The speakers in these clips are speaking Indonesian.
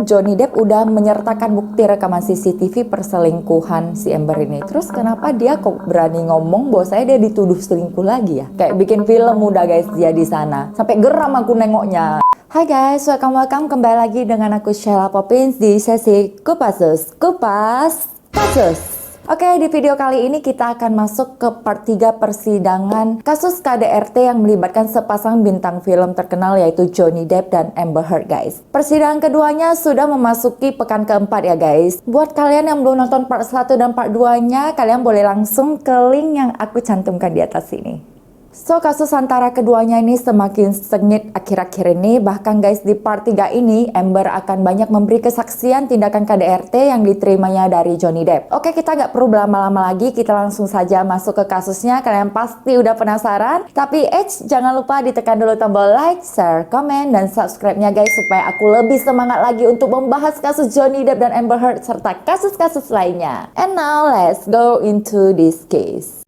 Johnny Depp udah menyertakan bukti rekaman CCTV perselingkuhan si Amber ini. Terus kenapa dia kok berani ngomong bahwa dia dituduh selingkuh lagi ya? Kayak bikin film udah guys dia di sana. Sampai geram aku nengoknya. Hai guys, welcome kembali lagi dengan aku Sheila Poppins di sesi Kupas Kasus. Oke, di video kali ini kita akan masuk ke part 3 persidangan kasus KDRT yang melibatkan sepasang bintang film terkenal yaitu Johnny Depp dan Amber Heard guys. Persidangan keduanya sudah memasuki pekan keempat ya guys. Buat kalian yang belum nonton part 1 dan part 2-nya, kalian boleh langsung ke link yang aku cantumkan di atas sini. So, kasus antara keduanya ini semakin sengit akhir-akhir ini. Bahkan guys, di part 3 ini, Amber akan banyak memberi kesaksian tindakan KDRT yang diterimanya dari Johnny Depp. Oke, kita nggak perlu berlama-lama lagi, kita langsung saja masuk ke kasusnya. Kalian pasti udah penasaran. Tapi, jangan lupa ditekan dulu tombol like, share, komen, dan subscribe-nya guys, supaya aku lebih semangat lagi untuk membahas kasus Johnny Depp dan Amber Heard, serta kasus-kasus lainnya. And now, let's go into this case.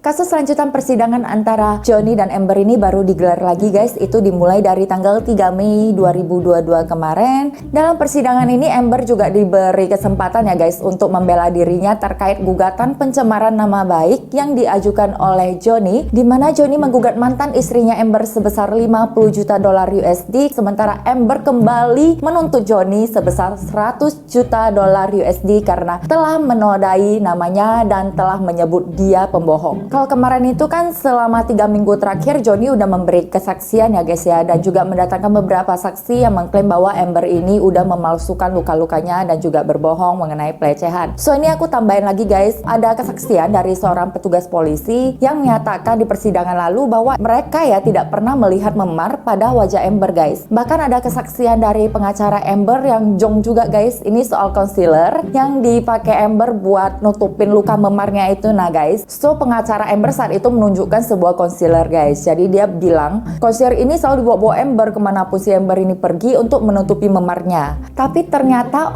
Kasus lanjutan persidangan antara Johnny dan Amber ini baru digelar lagi guys. Itu dimulai dari tanggal 3 Mei 2022 kemarin. Dalam persidangan ini Amber juga diberi kesempatan ya guys untuk membela dirinya terkait gugatan pencemaran nama baik yang diajukan oleh Johnny, di mana Johnny menggugat mantan istrinya Amber sebesar 50 juta dolar USD, sementara Amber kembali menuntut Johnny sebesar 100 juta dolar USD karena telah menodai namanya dan telah menyebut dia pembohong. Kalau kemarin itu kan selama 3 minggu terakhir Johnny udah memberi kesaksian ya guys ya, dan juga mendatangkan beberapa saksi yang mengklaim bahwa Amber ini udah memalsukan luka-lukanya dan juga berbohong mengenai pelecehan. So ini aku tambahin lagi guys, ada kesaksian dari seorang petugas polisi yang menyatakan di persidangan lalu bahwa mereka ya tidak pernah melihat memar pada wajah Amber guys. Bahkan ada kesaksian dari pengacara Amber yang jong juga guys, ini soal concealer yang dipakai Amber buat nutupin luka memarnya itu nah guys. So pengacara Amber saat itu menunjukkan sebuah concealer guys. Jadi dia bilang concealer ini selalu dibawa Amber kemanapun si Amber ini pergi untuk menutupi memarnya. Tapi ternyata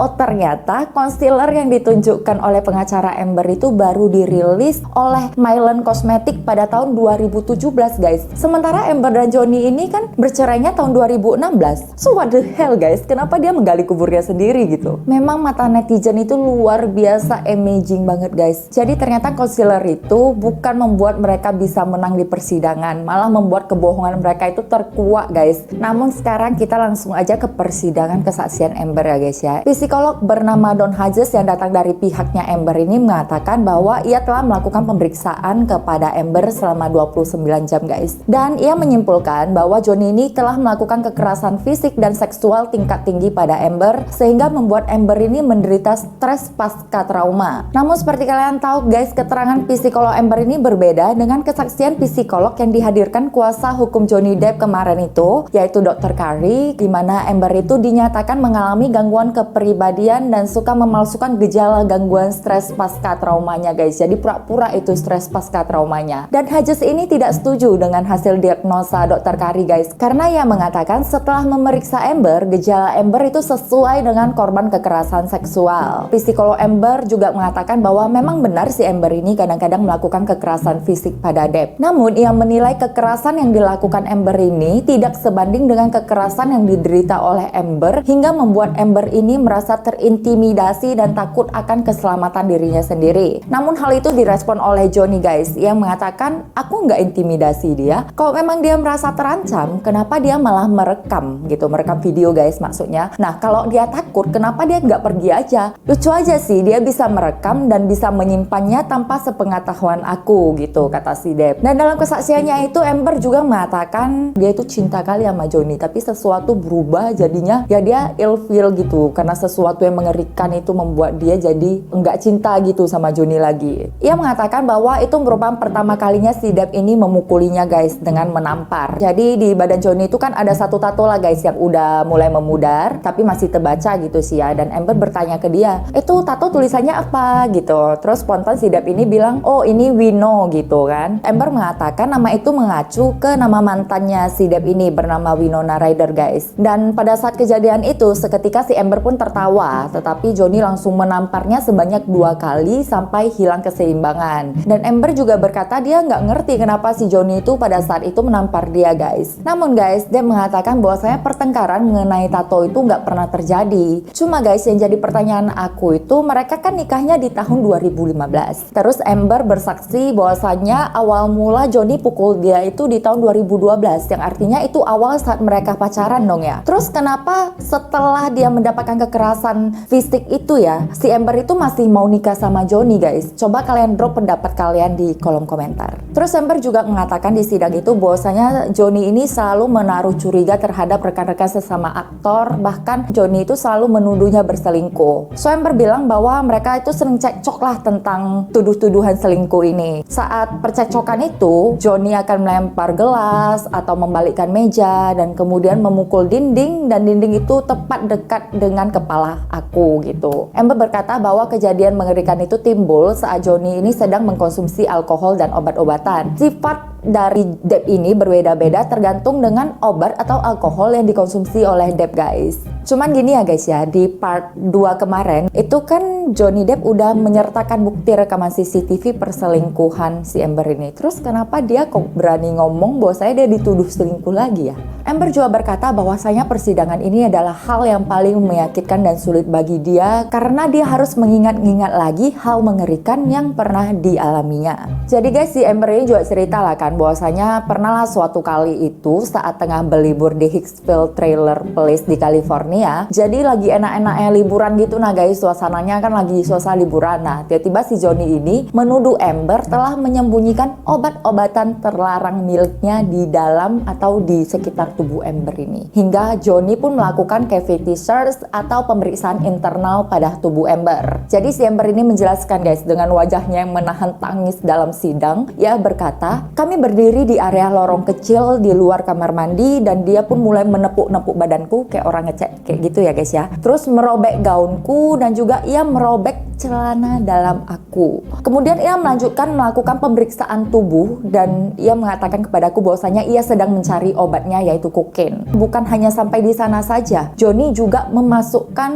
concealer yang ditunjukkan oleh pengacara Amber itu baru dirilis oleh Mylan Cosmetics pada tahun 2017 guys. Sementara Amber dan Johnny ini kan bercerainya tahun 2016. So what the hell guys, kenapa dia menggali kuburnya sendiri gitu? Memang mata netizen itu luar biasa amazing banget guys. Jadi ternyata concealer itu bukan membuat mereka bisa menang di persidangan, malah membuat kebohongan mereka itu terkuak guys. Namun sekarang kita langsung aja ke persidangan kesaksian Amber ya guys ya. Psikolog bernama Don Hodges yang datang dari pihaknya Amber ini mengatakan bahwa ia telah melakukan pemeriksaan kepada Amber selama 29 jam guys. Dan ia menyimpulkan bahwa Johnny ini telah melakukan kekerasan fisik dan seksual tingkat tinggi pada Amber sehingga membuat Amber ini menderita stres pasca trauma. Namun seperti kalian tahu guys, keterangan psikolog Amber ini berbeda dengan kesaksian psikolog yang dihadirkan kuasa hukum Johnny Depp kemarin itu, yaitu Dr. Curry, di mana Amber itu dinyatakan mengalami gangguan kepribadian dan suka memalsukan gejala gangguan stres pasca traumanya guys. Jadi pura-pura itu stres pasca traumanya. Dan Hodges ini tidak setuju dengan hasil diagnosa Dr. Curry guys, karena ia mengatakan setelah memeriksa Amber, gejala Amber itu sesuai dengan korban kekerasan seksual. Psikolog Amber juga mengatakan bahwa memang benar si Amber ini kadang-kadang melakukan kekerasan fisik pada Depp. Namun ia menilai kekerasan yang dilakukan Amber ini tidak sebanding dengan kekerasan yang diderita oleh Amber hingga membuat Amber ini merasa terintimidasi dan takut akan keselamatan dirinya sendiri. Namun hal itu direspon oleh Johnny guys, yang mengatakan aku nggak intimidasi dia. Kalau memang dia merasa terancam, kenapa dia malah merekam gitu, merekam video guys maksudnya. Nah kalau dia takut, kenapa dia nggak pergi aja? Lucu aja sih, dia bisa merekam dan bisa menyimpannya tanpa sepengetahuan aku gitu, kata si Depp. Dan dalam kesaksiannya itu Amber juga mengatakan dia itu cinta kali sama Johnny, tapi sesuatu berubah jadinya ya dia ilfeel gitu karena sesuatu yang mengerikan itu membuat dia jadi enggak cinta gitu sama Johnny lagi. Ia mengatakan bahwa itu merupakan pertama kalinya si Depp ini memukulinya guys dengan menampar. Jadi di badan Johnny itu kan ada satu tato lah guys yang udah mulai memudar tapi masih terbaca gitu sih ya. Dan Amber bertanya ke dia, itu tato tulisannya apa gitu. Terus spontan si Depp ini bilang, oh ini We Know Vino gitu kan. Amber mengatakan nama itu mengacu ke nama mantannya si Depp ini bernama Winona Ryder guys. Dan pada saat kejadian itu seketika si Amber pun tertawa, tetapi Johnny langsung menamparnya sebanyak 2 kali sampai hilang keseimbangan. Dan Amber juga berkata dia nggak ngerti kenapa si Johnny itu pada saat itu menampar dia guys. Namun guys, dia mengatakan bahwasanya pertengkaran mengenai tato itu nggak pernah terjadi. Cuma guys, yang jadi pertanyaan aku itu mereka kan nikahnya di tahun 2015. Terus Amber bersaksi bahwasanya awal mula Johnny pukul dia itu di tahun 2012, yang artinya itu awal saat mereka pacaran dong ya. Terus kenapa setelah dia mendapatkan kekerasan fisik itu ya, si Amber itu masih mau nikah sama Johnny guys? Coba kalian drop pendapat kalian di kolom komentar. Terus Amber juga mengatakan di sidang itu bahwasanya Johnny ini selalu menaruh curiga terhadap rekan-rekan sesama aktor, bahkan Johnny itu selalu menuduhnya berselingkuh. So Amber bilang bahwa mereka itu sering cekcok lah tentang tuduh-tuduhan selingkuh ini. Saat percekcokan itu, Johnny akan melempar gelas atau membalikkan meja dan kemudian memukul dinding, dan dinding itu tepat dekat dengan kepala aku gitu. Amber berkata bahwa kejadian mengerikan itu timbul saat Johnny ini sedang mengkonsumsi alkohol dan obat-obatan. Sifat dari Depp ini berbeda-beda tergantung dengan obat atau alkohol yang dikonsumsi oleh Depp guys. Cuman gini ya guys ya, di part 2 kemarin itu kan Johnny Depp udah menyertakan bukti rekaman CCTV perselingkuhan si Amber ini. Terus kenapa dia kok berani ngomong bahwasanya dia dituduh selingkuh lagi ya? Amber juga berkata bahwasanya persidangan ini adalah hal yang paling menyakitkan dan sulit bagi dia karena dia harus mengingat-ingat lagi hal mengerikan yang pernah dialaminya. Jadi guys, si Amber ini juga cerita lah kan bahwasanya pernah lah suatu kali itu saat tengah berlibur di Hicksville Trailer Place di California. Jadi lagi enak-enaknya liburan gitu nah guys, suasananya kan lagi suasana liburan. Nah tiba-tiba si Johnny ini menuduh Amber telah menyembunyikan obat-obatan terlarang miliknya di dalam atau di sekitar tubuh Amber ini. Hingga Johnny pun melakukan cavity search atau pemeriksaan internal pada tubuh Amber. Jadi si Amber ini menjelaskan guys dengan wajahnya yang menahan tangis dalam sidang. Ia berkata, kami berdiri di area lorong kecil di luar kamar mandi dan dia pun mulai menepuk-nepuk badanku kayak orang ngecek kayak gitu ya guys ya. Terus merobek gaunku dan juga ia merobek celana dalam aku. Kemudian ia melanjutkan melakukan pemeriksaan tubuh dan ia mengatakan kepadaku bahwasanya ia sedang mencari obatnya yaitu kokain. Bukan hanya sampai di sana saja, Johnny juga memasukkan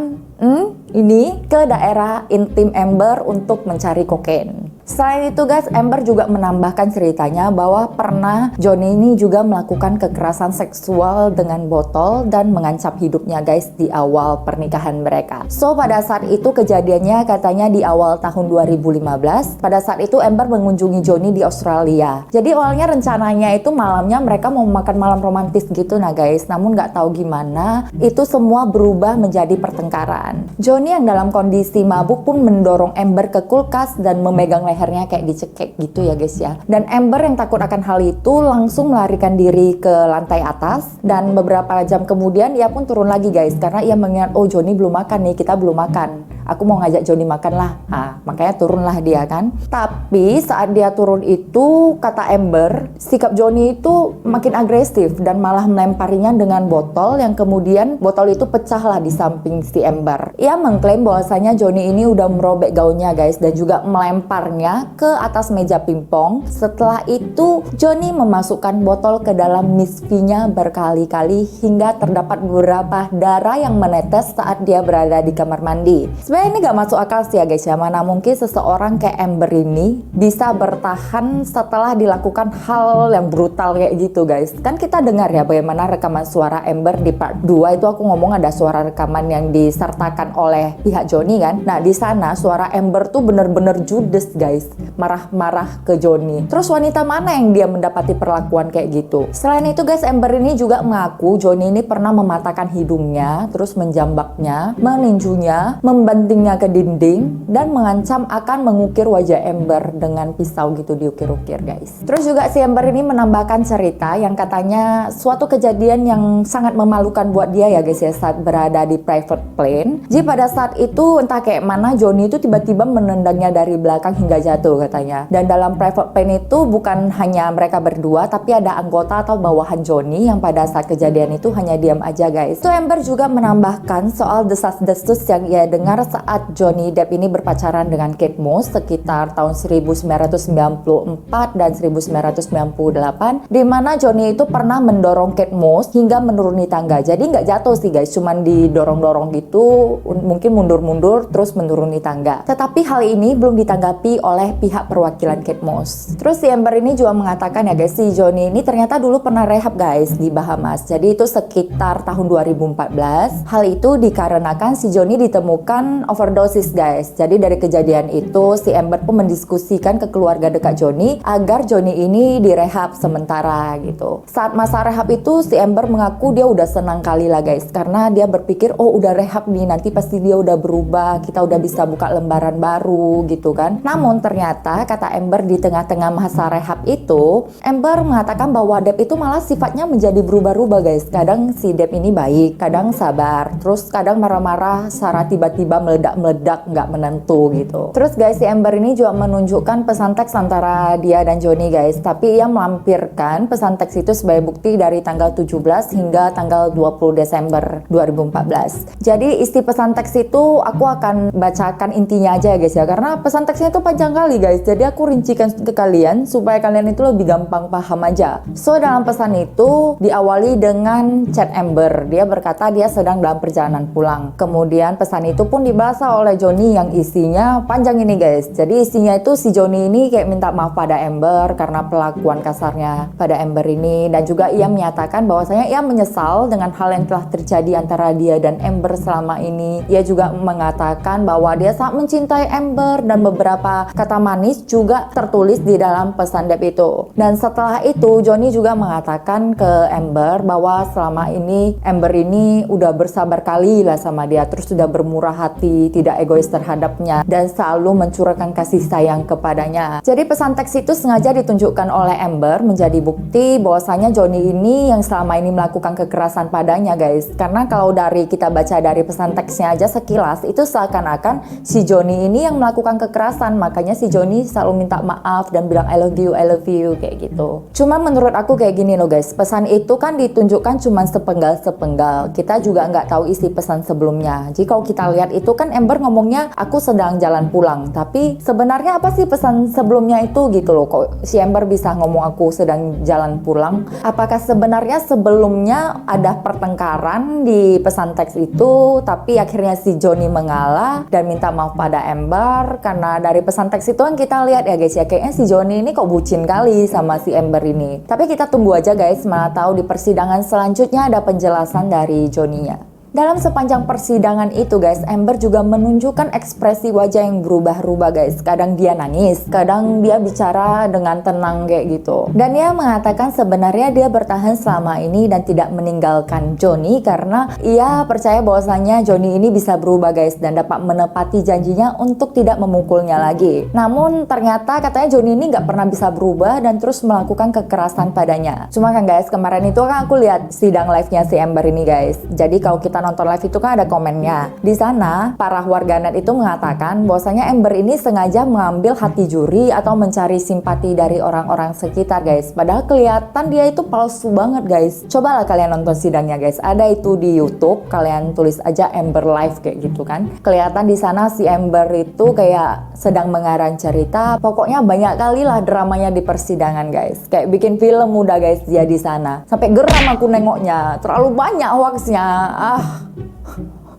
ini ke daerah intim Amber untuk mencari kokain. Selain itu guys, Amber juga menambahkan ceritanya bahwa pernah Johnny ini juga melakukan kekerasan seksual dengan botol dan mengancam hidupnya guys di awal pernikahan mereka. So pada saat itu kejadiannya katanya di awal tahun 2015. Pada saat itu Amber mengunjungi Johnny di Australia. Jadi awalnya rencananya itu malamnya mereka mau makan malam romantis gitu nah guys. Namun nggak tahu gimana itu semua berubah menjadi pertengkaran. Johnny yang dalam kondisi mabuk pun mendorong Amber ke kulkas dan memegang lehernya kayak dicekek gitu ya guys ya. Dan Amber yang takut akan hal itu langsung melarikan diri ke lantai atas dan beberapa jam kemudian ia pun turun lagi guys karena ia mengingat oh Johnny belum makan nih, kita belum makan. Aku mau ngajak Johnny makan lah. Nah, makanya turunlah dia kan. Tapi saat dia turun itu kata Amber, sikap Johnny itu makin agresif dan malah melemparinya dengan botol yang kemudian botol itu pecah lah di samping si Amber. Ia mengklaim bahwasanya Johnny ini udah merobek gaunnya guys dan juga melemparnya ke atas meja pingpong. Setelah itu Johnny memasukkan botol ke dalam Miss V-nya berkali-kali hingga terdapat beberapa darah yang menetes saat dia berada di kamar mandi. Sebenarnya ini gak masuk akal sih ya guys ya, mana mungkin seseorang kayak Amber ini bisa bertahan setelah dilakukan hal yang brutal kayak gitu guys. Kan kita dengar ya bagaimana rekaman suara Amber di part 2 itu, aku ngomong ada suara rekaman yang disertakan oleh pihak Johnny kan. Nah di sana suara Amber tuh bener-bener judes guys, marah-marah ke Johnny. Terus wanita mana yang dia mendapati perlakuan kayak gitu? Selain itu guys, Amber ini juga mengaku Johnny ini pernah mematahkan hidungnya, terus menjambaknya, meninjunya, membantingnya ke dinding dan mengancam akan mengukir wajah Amber dengan pisau gitu, diukir-ukir guys. Terus juga si Amber ini menambahkan cerita yang katanya suatu kejadian yang sangat memalukan buat dia ya guys ya saat berada di private plane. Jadi pada saat itu entah kayak mana Johnny itu tiba-tiba menendangnya dari belakang hingga jatuh katanya. Dan dalam private plane itu bukan hanya mereka berdua tapi ada anggota atau bawahan Johnny yang pada saat kejadian itu hanya diam aja guys. So Amber juga menambahkan soal desas-desus yang ia dengar saat Johnny Depp ini berpacaran dengan Kate Moss sekitar tahun 1994 dan 1998, di mana Johnny itu pernah mendorong Kate Moss hingga menuruni tangga. Jadi nggak jatuh sih guys, cuman didorong-dorong gitu, mungkin mundur-mundur terus menuruni tangga. Tetapi hal ini belum ditanggapi oleh pihak perwakilan Kate Moss. Terus si Amber ini juga mengatakan ya guys, si Johnny ini ternyata dulu pernah rehab guys di Bahamas. Jadi itu sekitar tahun 2014. Hal itu dikarenakan si Johnny ditemukan overdosis guys. Jadi dari kejadian itu si Amber pun mendiskusikan ke keluarga dekat Johnny agar Johnny ini direhab sementara gitu. Saat masa rehab itu si Amber mengaku dia udah senang kali lah guys, karena dia berpikir oh udah rehab nih, nanti pasti dia udah berubah, kita udah bisa buka lembaran baru gitu kan. Namun ternyata kata Amber di tengah-tengah masa rehab itu, Amber mengatakan bahwa Depp itu malah sifatnya menjadi berubah-ubah guys. Kadang si Depp ini baik, kadang sabar, terus kadang marah-marah secara tiba-tiba meledak-meledak nggak menentu gitu. Terus guys, si Amber ini juga menunjukkan pesan teks antara dia dan Johnny guys, tapi ia melampirkan pesan teks itu sebagai bukti dari tanggal 17 hingga tanggal 20 Desember 2014. Jadi isi pesan teks itu aku akan bacakan intinya aja ya guys ya, karena pesan teksnya itu panjang kali guys, jadi aku rincikan ke kalian supaya kalian itu lebih gampang paham aja. So dalam pesan itu diawali dengan chat Amber, dia berkata dia sedang dalam perjalanan pulang. Kemudian pesan itu pun dibalas oleh Johnny yang isinya panjang ini guys. Jadi isinya itu si Johnny ini kayak minta maaf pada Amber karena pelakuan kasarnya pada Amber ini, dan juga ia menyatakan bahwasanya ia menyesal dengan hal yang telah terjadi antara dia dan Amber selama ini. Ia juga mengatakan bahwa dia sangat mencintai Amber dan beberapa kata manis juga tertulis di dalam pesan Depp itu. Dan setelah itu Johnny juga mengatakan ke Amber bahwa selama ini Amber ini udah bersabar kali lah sama dia, terus sudah bermurah hati, tidak egois terhadapnya, dan selalu mencurahkan kasih sayang kepadanya. Jadi pesan teks itu sengaja ditunjukkan oleh Amber menjadi bukti bahwasanya Johnny ini yang selama ini melakukan kekerasan padanya guys. Karena kalau dari kita baca dari pesan teksnya aja sekilas, itu seakan-akan si Johnny ini yang melakukan kekerasan, makanya si Johnny selalu minta maaf dan bilang I love you kayak gitu. Cuma menurut aku kayak gini loh guys, pesan itu kan ditunjukkan cuma sepenggal-sepenggal, kita juga nggak tahu isi pesan sebelumnya. Jadi kalau kita lihat itu kan Amber ngomongnya aku sedang jalan pulang, tapi sebenarnya apa sih pesan sebelumnya itu gitu loh. Kok si Amber bisa ngomong aku sedang jalan pulang? Apakah sebenarnya sebelumnya ada pertengkaran di pesan teks itu, tapi akhirnya si Johnny mengalah dan minta maaf pada Amber? Karena dari pesan teks itu kan kita lihat ya guys ya, kayaknya si Johnny ini kok bucin kali sama si Amber ini. Tapi kita tunggu aja guys, mana tahu di persidangan selanjutnya ada penjelasan dari Johnny-nya. Dalam sepanjang persidangan itu guys, Amber juga menunjukkan ekspresi wajah yang berubah-ubah guys. Kadang dia nangis, kadang dia bicara dengan tenang kayak gitu. Dan dia mengatakan sebenarnya dia bertahan selama ini dan tidak meninggalkan Johnny karena ia percaya bahwasanya Johnny ini bisa berubah guys dan dapat menepati janjinya untuk tidak memukulnya lagi. Namun ternyata katanya Johnny ini nggak pernah bisa berubah dan terus melakukan kekerasan padanya. Cuma kan guys, kemarin itu kan aku lihat sidang live-nya si Amber ini guys. Jadi kalau kita nonton live itu kan ada komennya. Di sana para warganet itu mengatakan bahwasanya Amber ini sengaja mengambil hati juri atau mencari simpati dari orang-orang sekitar guys. Padahal kelihatan dia itu palsu banget guys. Cobalah kalian nonton sidangnya guys. Ada itu di YouTube, kalian tulis aja Amber Live kayak gitu kan. Kelihatan di sana si Amber itu kayak sedang mengarang cerita. Pokoknya banyak kali lah dramanya di persidangan guys. Kayak bikin film udah guys dia di sana. Sampai geram aku nengoknya. Terlalu banyak hoaxnya.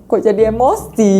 Kok jadi emosi?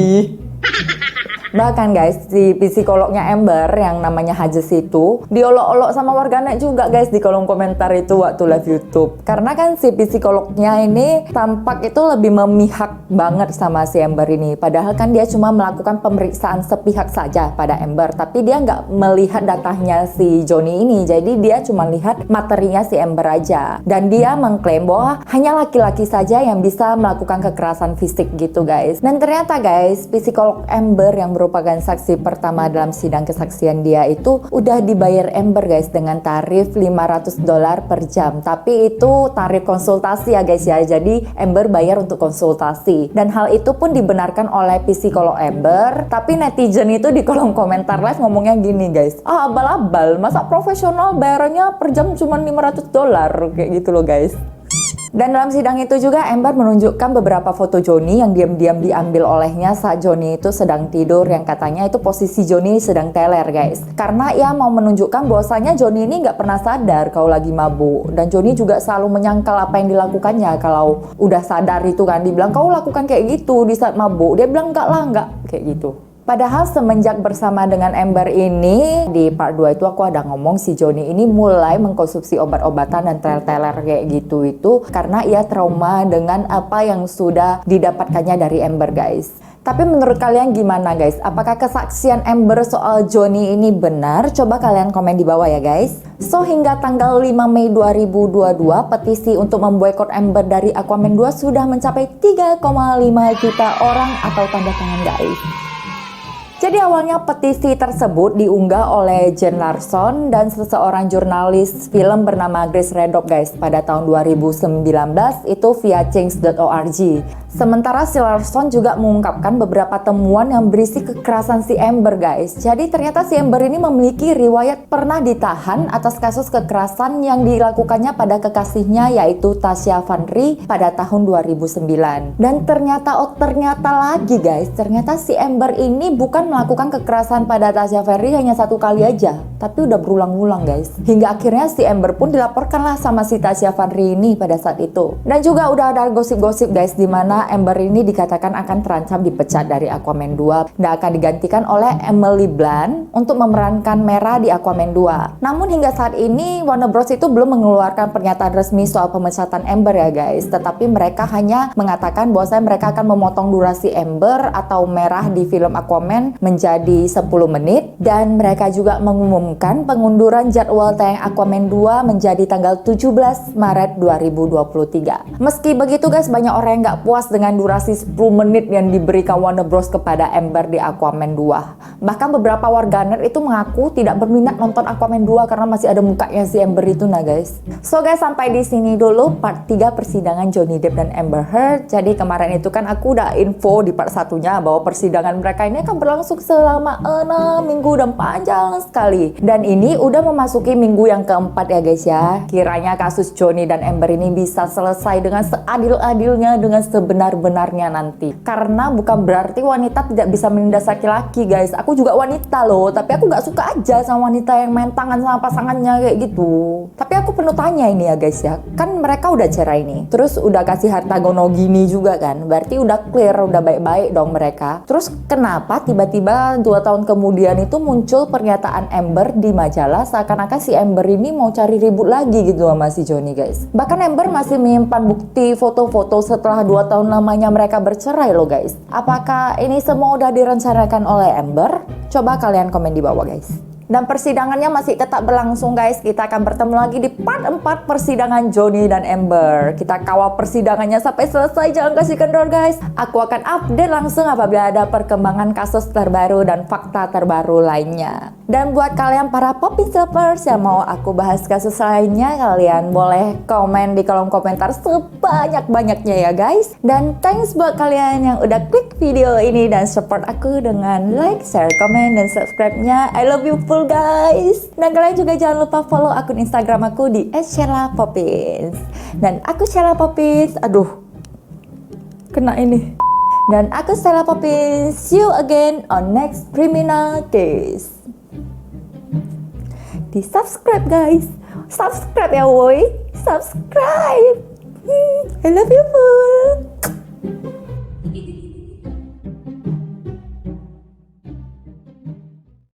Bahkan guys, si psikolognya Amber yang namanya Hajes itu diolok-olok sama warganet juga guys di kolom komentar itu waktu live YouTube. Karena kan si psikolognya ini tampak itu lebih memihak banget sama si Amber ini. Padahal kan dia cuma melakukan pemeriksaan sepihak saja pada Amber, tapi dia nggak melihat datanya si Johnny ini. Jadi dia cuma lihat materinya si Amber aja. Dan dia mengklaim bahwa hanya laki-laki saja yang bisa melakukan kekerasan fisik gitu guys. Dan ternyata guys, psikolog Amber yang merupakan saksi pertama dalam sidang kesaksian dia itu udah dibayar Amber guys dengan tarif $500 per jam. Tapi itu tarif konsultasi ya guys ya. Jadi Amber bayar untuk konsultasi. Dan hal itu pun dibenarkan oleh psikolog Amber. Tapi netizen itu di kolom komentar live ngomongnya gini guys. Ah abal-abal, masa profesional bayarannya per jam cuma $500 kayak gitu loh guys. Dan dalam sidang itu juga Amber menunjukkan beberapa foto Johnny yang diam-diam diambil olehnya saat Johnny itu sedang tidur, yang katanya itu posisi Johnny sedang teler guys. Karena ia mau menunjukkan bahwasanya Johnny ini nggak pernah sadar kalau lagi mabuk. Dan Johnny juga selalu menyangkal apa yang dilakukannya kalau udah sadar itu kan. Dibilang kau lakukan kayak gitu di saat mabuk. Dia bilang enggak lah, enggak kayak gitu. Padahal semenjak bersama dengan Amber ini, di part 2 itu aku ada ngomong si Johnny ini mulai mengkonsumsi obat-obatan dan teler-teler kayak gitu itu karena ia trauma dengan apa yang sudah didapatkannya dari Amber guys. Tapi menurut kalian gimana guys? Apakah kesaksian Amber soal Johnny ini benar? Coba kalian komen di bawah ya guys. So hingga tanggal 5 Mei 2022, petisi untuk memboikot Amber dari Aquaman 2 sudah mencapai 3,5 juta orang atau tanda tangan guys. Jadi awalnya petisi tersebut diunggah oleh Jen Larson dan seseorang jurnalis film bernama Grace Redop guys pada tahun 2019 itu via change.org. Sementara si Larson juga mengungkapkan beberapa temuan yang berisi kekerasan si Amber guys. Jadi ternyata si Amber ini memiliki riwayat pernah ditahan atas kasus kekerasan yang dilakukannya pada kekasihnya yaitu Tasya Vanry pada tahun 2009. Dan ternyata lagi guys, ternyata si Amber ini bukan melakukan kekerasan pada Tasya Vanry hanya satu kali aja, tapi udah berulang-ulang guys. Hingga akhirnya si Amber pun dilaporkanlah sama si Tasya Vanry ini pada saat itu. Dan juga udah ada gosip-gosip guys di mana Amber ini dikatakan akan terancam dipecat dari Aquaman 2 dan akan digantikan oleh Emily Blunt untuk memerankan Mera di Aquaman 2. Namun hingga saat ini Warner Bros itu belum mengeluarkan pernyataan resmi soal pemecatan Amber ya guys, tetapi mereka hanya mengatakan bahwa mereka akan memotong durasi Amber atau Merah di film Aquaman menjadi 10 menit dan mereka juga mengumumkan pengunduran jadwal tayang Aquaman 2 menjadi tanggal 17 Maret 2023. Meski begitu guys, banyak orang yang nggak puas dengan durasi 10 menit yang diberikan Warner Bros kepada Amber di Aquaman 2. Bahkan beberapa warganet itu mengaku tidak berminat nonton Aquaman 2 karena masih ada mukanya si Amber itu nah guys. So guys, sampai di sini dulu part 3 persidangan Johnny Depp dan Amber Heard. Jadi kemarin itu kan aku udah info di part satunya bahwa persidangan mereka ini akan berlangsung selama 6 minggu dan panjang sekali. Dan ini udah memasuki minggu yang keempat ya guys ya. Kiranya kasus Johnny dan Amber ini bisa selesai dengan seadil-adilnya, dengan sebenar-benarnya nanti. Karena bukan berarti wanita tidak bisa menindas laki-laki guys. Aku juga wanita loh, tapi aku gak suka aja sama wanita yang main tangan sama pasangannya kayak gitu. Tapi aku penuh tanya ini ya guys ya. Kan mereka udah cerai nih, terus udah kasih harta gono gini juga kan. Berarti udah clear, udah baik-baik dong mereka. Terus kenapa tiba-tiba 2 tahun kemudian itu muncul pernyataan Amber di majalah seakan-akan si Amber ini mau cari ribut lagi gitu sama si Johnny guys. Bahkan Amber masih menyimpan bukti foto-foto setelah 2 tahun lamanya mereka bercerai loh guys. Apakah ini semua udah direncanakan oleh Amber? Coba kalian komen di bawah guys. Dan persidangannya masih tetap berlangsung guys. Kita akan bertemu lagi di part 4 persidangan Johnny dan Amber. Kita kawal persidangannya sampai selesai, jangan kasih kendor guys. Aku akan update langsung apabila ada perkembangan kasus terbaru dan fakta terbaru lainnya. Dan buat kalian para Poppins lovers yang mau aku bahas kasus lainnya, kalian boleh komen di kolom komentar sebanyak-banyaknya ya guys. Dan thanks buat kalian yang udah klik video ini dan support aku dengan like, share, komen, dan subscribe-nya. I love you full guys. Dan kalian juga jangan lupa follow akun Instagram aku di @SheilaPoppins. Dan aku Sheila Poppins. Aduh, kena ini. Dan aku Sheila Poppins. See you again on next criminal case. Di subscribe guys. Subscribe ya woi. Subscribe. I love you full.